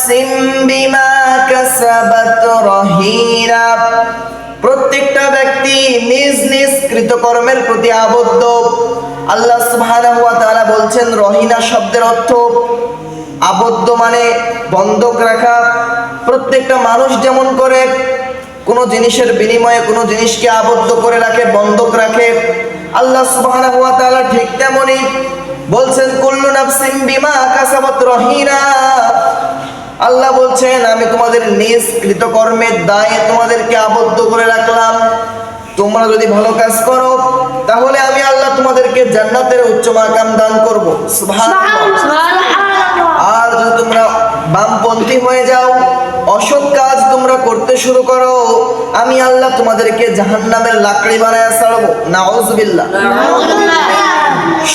নাফসিন বিমা কাসাবাত রহিনা। প্রত্যেকটা ব্যক্তি নিজ নিজ কৃতকর্মের প্রতি আবদ্ধ। আল্লাহ সুবহানাহু ওয়া তাআলা বলছেন রহিনা শব্দের অর্থ আবদ্ধ মানে বন্ধক রাখা। প্রত্যেকটা মানুষ যেমন করে কোনো জিনিসের বিনিময়ে কোনো জিনিসকে আবদ্ধ করে রাখে, বন্ধক রাখে, আল্লাহ সুবহানাহু ওয়া তাআলা ঠিক তেমনই বলছেন কুল্লু নাফসিন বিমা কাসাবাত রহিনা। আল্লাহ বলছেন আমি তোমাদের নিজ কৃতকর্মের দায়ে তোমাদেরকে আবদ্ধ করে রাখলাম। তোমরা যদি ভালো কাজ করো তাহলে আমি আল্লাহ তোমাদেরকে জান্নাতের উচ্চ মাকাম দান করব। সুবহানাল্লাহ। আর যদি তোমরা বামপন্থী হয়ে যাও, অসৎ কাজ তোমরা করতে শুরু করো, আমি আল্লাহ তোমাদেরকে জাহান্নামের লাকড়ি বানায়া ছাড়বো। নাউযুবিল্লাহ।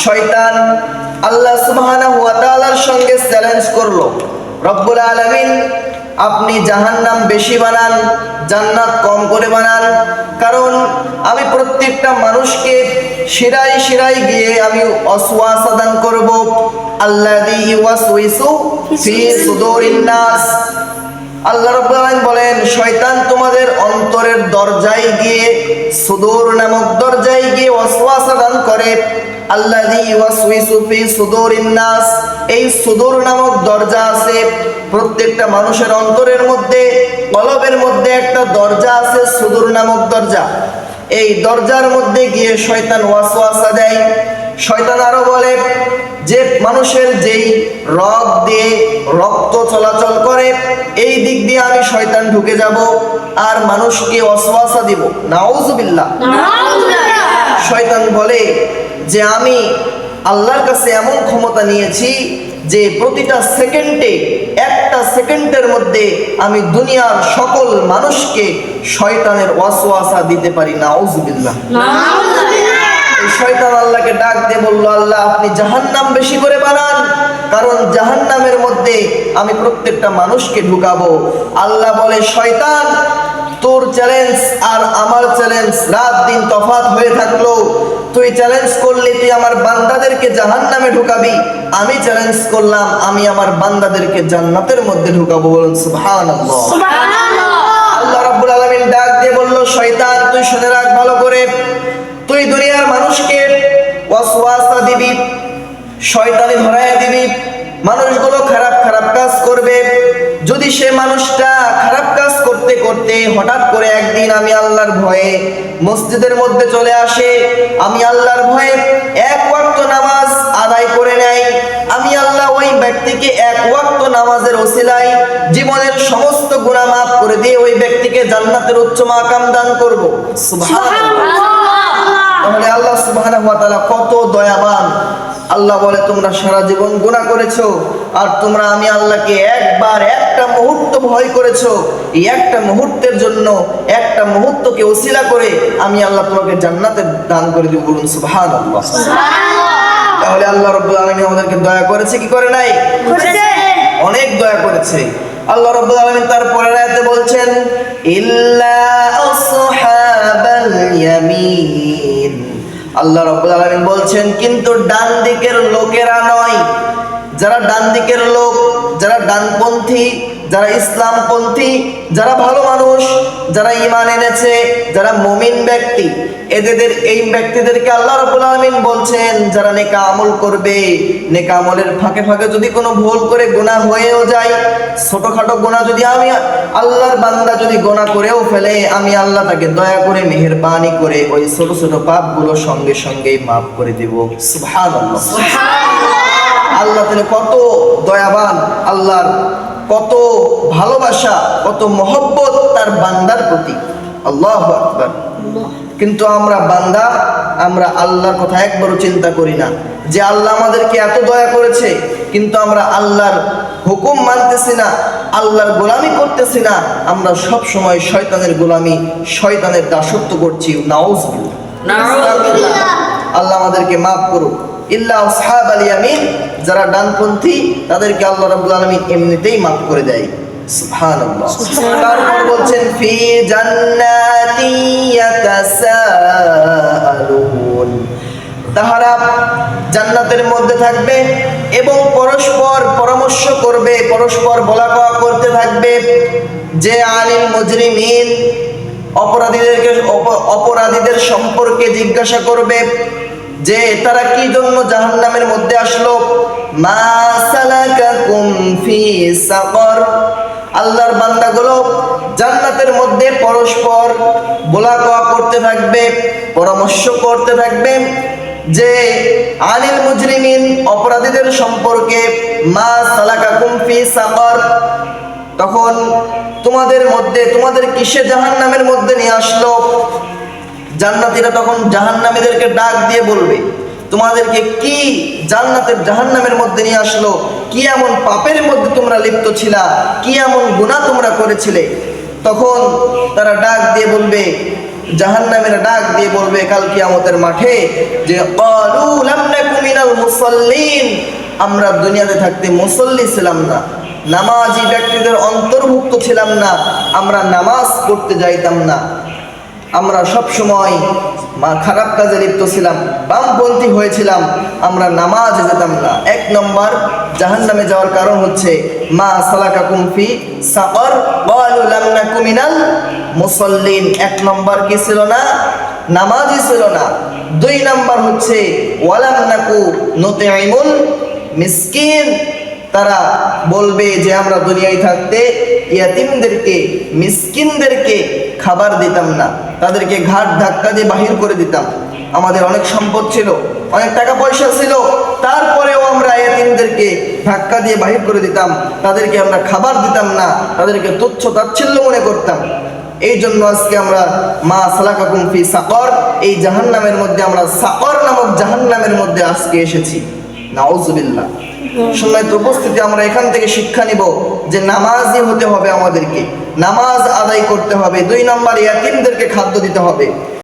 শয়তান আল্লাহ সুবহানাহু ওয়া তাআলার সঙ্গে চ্যালেঞ্জ করলো, রব্বুল আলামিন আপনি জাহান্নাম বেশি বানান, জান্নাত কম করে বানান, কারণ আমি প্রত্যেকটা মানুষকে শিরায় শিরায় গিয়ে আমি ওয়াসওয়াসা দান করব। আল্লাযী ইউওয়াসওয়িসু ফি সুদুরিন নাস। আল্লাহ রাব্বুল আলামিন বলেন শয়তান তোমাদের অন্তরের দরজায় গিয়ে, সুদূর নামক দরজায় গিয়ে ওয়াসওয়াসা দান করে। আল্লাযী ইউওয়াসওয়িসু ফি সুদুরিন নাস, এই সুদূর নামক দরজা আছে প্রত্যেকটা মানুষের অন্তরের মধ্যে, কলবের মধ্যে একটা দরজা আছে সুদূর নামক দরজা। এই দরজার মধ্যে গিয়ে শয়তান ওয়াসওয়াসা দেয়। শয়তান আরো বলে যে মানুষের যেই রগ দিয়ে রক্ত চলাচল করে এই দিক দিয়ে আমি শয়তান ঢুকে যাব আর মানুষকে ওয়াসওয়াসা দিব। নাউযুবিল্লাহ। শয়তান বলে যে আমি আল্লাহর কাছে এমন ক্ষমতা নিয়েছি যে প্রতিটা সেকেন্ডে, একটা সেকেন্ডের মধ্যে আমি দুনিয়ার সকল মানুষকে শয়তানের ওয়াসওয়াসা দিতে পারি। নাউযুবিল্লাহ। এই শয়তান আল্লাহকে ডাক দিয়ে বলল আল্লাহ আপনি জাহান্নাম বেশি করে বানান, কারণ জাহান্নামের মধ্যে আমি প্রত্যেকটা মানুষকে ঢুকাবো। আল্লাহ বলে শয়তান তোর চ্যালেঞ্জ আর আমার চ্যালেঞ্জ রাত দিন তফাৎ হয়ে থাকলো। তুই চ্যালেঞ্জ করলি তুই আমার বান্দাদেরকে জাহান্নামে ঢুকাবি, আমি চ্যালেঞ্জ করলাম আমি আমার বান্দাদেরকে জান্নাতের মধ্যে ঢুকাবো। বলুন সুবহানাল্লাহ। আল্লাহ রাব্বুল আলামিন ডাক দিয়ে বলল শয়তান তুই শুনে রাখ ভালো করে, তুই দুনিয়ার মানুষকে ওয়াসওয়াসা দিবি, শয়তানি ধরায়া দিবি, মানুষগুলো খারাপ খারাপ কাজ করবে। যদি সে মানুষটা খারাপ কাজ করতে করতে হঠাৎ করে একদিন আমি আল্লাহর ভয়ে মসজিদের মধ্যে চলে আসে, আমি আল্লাহর ভয়ে এক ওয়াক্ত নামাজ আদায় করে নেয়, আমি আল্লাহ ওই ব্যক্তিকে এক ওয়াক্ত নামাজের ওসিলায় জীবনের সমস্ত গুনাহ মাফ করে দিয়ে ওই ব্যক্তিকে জান্নাতের উচ্চ মাকাম দান করব। সুবহানাল্লাহ। তাহলে আল্লাহ সুবহানাহু ওয়া তাআলা কত দয়াবান। আল্লাহ বলে তোমরা সারা জীবন গুনাহ করেছো আর তোমরা আমি আল্লাহকে একবার একটা মুহূর্ত ভয় করেছো, এই একটা মুহূর্তের জন্য একটা মুহূর্তকে ওসিলা করে আমি আল্লাহ তোমাকে জান্নাতে দান করে দিব। বলুন সুবহানাল্লাহ। তাহলে আল্লাহ রাব্বুল আলামিন আমাদেরকে দয়া করেছে কি করে নাই? করেছে, অনেক দয়া করেছে। আল্লাহ রাব্বুল আলামিন তার পরের আয়াতে বলছেন ইল্লা আসহাবাল ইয়ামিন। আল্লাহ রাব্বুল আলামিন বলছেন কিন্তু ডান দিকের লোকেরা নয়। যারা ডান দিকের লোক, যারা ডানপন্থী, যারা ইসলামপন্থী, যারা ভালো মানুষ, যারা ঈমান এনেছে, যারা মুমিন ব্যক্তি, এদের এই ব্যক্তিদেরকে আল্লাহ রাব্বুল আলামিন বলছেন যারা নেক আমল করবে, নেক আমলের ফাঁকে ফাঁকে যদি কোনো ভুল করে গুনাহ হয়েও যায়, ছোটখাটো গুনাহ যদি আমি আল্লাহর বান্দা যদি গুনাহ করেও ফেলে, আমি আল্লাহ তাকে দয়া করে মেহেরবানি করে ওই ছোট ছোট পাপগুলো সঙ্গে সঙ্গেই মাফ করে দিব। সুবহানাল্লাহ। আল্লাহ তাআলা কত দয়াবান, আল্লাহর কত ভালোবাসা, কত মহব্বত তার বান্দার প্রতি। আল্লাহু আকবার। কিন্তু আমরা বান্দা, আমরা আল্লাহর কথা একবারও চিন্তা করি না যে আল্লাহ আমাদেরকে এত দয়া করেছে, কিন্তু আমরা আল্লাহর হুকুম মানতেছি না, আল্লাহর গোলামি করতেছি না, আমরা সব সময় শয়তানের গোলামি, শয়তানের দাসত্ব করছি। নাউযুবিল্লাহ। আল্লাহ আমাদেরকে মাফ করুক। ইল্লা আসহাবাল ইয়ামিন, যারা ডানপন্থী তাদেরকে আল্লাহ রাব্বুল আলামিন এমনিতেই মাফ করে দেয়। সুবহানাল্লাহ। তারপর বলছেন ফি জান্নাতি ইয়াতাসাআলুন, তাহারা জান্নাতের মধ্যে থাকবে এবং পরস্পর পরামর্শ করবে, পরস্পর বলা কওয়া করতে থাকবে যে আনিল মুজরিমিন, অপরাধীদের সম্পর্কে জিজ্ঞাসা করবে যে তারা কি জন্য জাহান্নামের মধ্যে আসলো। মা সালাকাকুম ফি সাকর, আল্লাহর বান্দাগুলো জান্নাতের মধ্যে পরস্পর বলা কওয়া করতে থাকবে, পরামর্শ করতে থাকবে যে আনিল মুজরিমিন, অপরাধীদের সম্পর্কে, মা সালাকাকুম ফি সাকর, তখন তোমাদের কিসে জাহান্নামের মধ্যে নিয়ে আসলো। জান্নাতীরা তখন জাহান্নামীদেরকে ডাক দিয়ে বলবে তোমাদেরকে কি জাহান্নামের মধ্যে নিয়ে আসলো, কি এমন পাপের মধ্যে তোমরা লিপ্ত ছিলা, কি এমন গুনাহ তোমরা করেছিলে। তখন তারা ডাক দিয়ে বলবে, জাহান্নামীরা ডাক দিয়ে বলবে কাল কিয়ামতের মাঠে যে ক্বালু লাম নাকু মিনাল মুসাল্লিন, আমরা দুনিয়াতে থাকতে মুসল্লি ছিলাম না, নামাজি ব্যক্তিদের অন্তর্ভুক্ত ছিলাম না, আমরা নামাজ পড়তে যাইতাম না, আমরা সব সময় খারাপ কাজে লিপ্ত ছিলাম, বামপন্থী হয়েছিলাম, আমরা নামাজ যেতাম না। এক নম্বর জাহান্নামে যাওয়ার কারণ হচ্ছে মা সালাকাকুম ফি সাকর ক্বালু লাম নাকু মিনাল মুসাল্লিন। এক নম্বর কি ছিল না? নামাজই ছিল না। দুই নম্বর হচ্ছে ওয়ালাম নাকু নুতিমুল মিসকিন, তারা বলবে যে আমরা দুনিয়ায় থাকতে ইয়াতিমদেরকে, মিসকিনদেরকে খাবার দিতাম না, তাদেরকে ঘাট ধাক্কা দিয়ে বাহির করে দিতাম। আমাদের অনেক সম্পদ ছিল, অনেক টাকা পয়সা ছিল, তারপরেও আমরা ইয়াতিমদেরকে ধাক্কা দিয়ে বাহির করে দিতাম, তাদেরকে আমরা খাবার দিতাম না, তাদেরকে তুচ্ছ তাচ্ছিল্য মনে করতাম। এই জন্য আজকে আমরা মা সালাকাকুম ফি সাকর, এই জাহান্নামের মধ্যে, আমরা সাকর নামক জাহান্নামের মধ্যে আজকে এসেছি। নাউজুবিল্লাহ। সম্মানিত উপস্থিতি, আমরা এখান থেকে শিক্ষা নিব যে নামাজি হতে হবে, আমাদেরকে নামাজ আদায় করতে হবে। দুই নম্বর ইয়াতিমদেরকে খাদ্য দিতে হবে।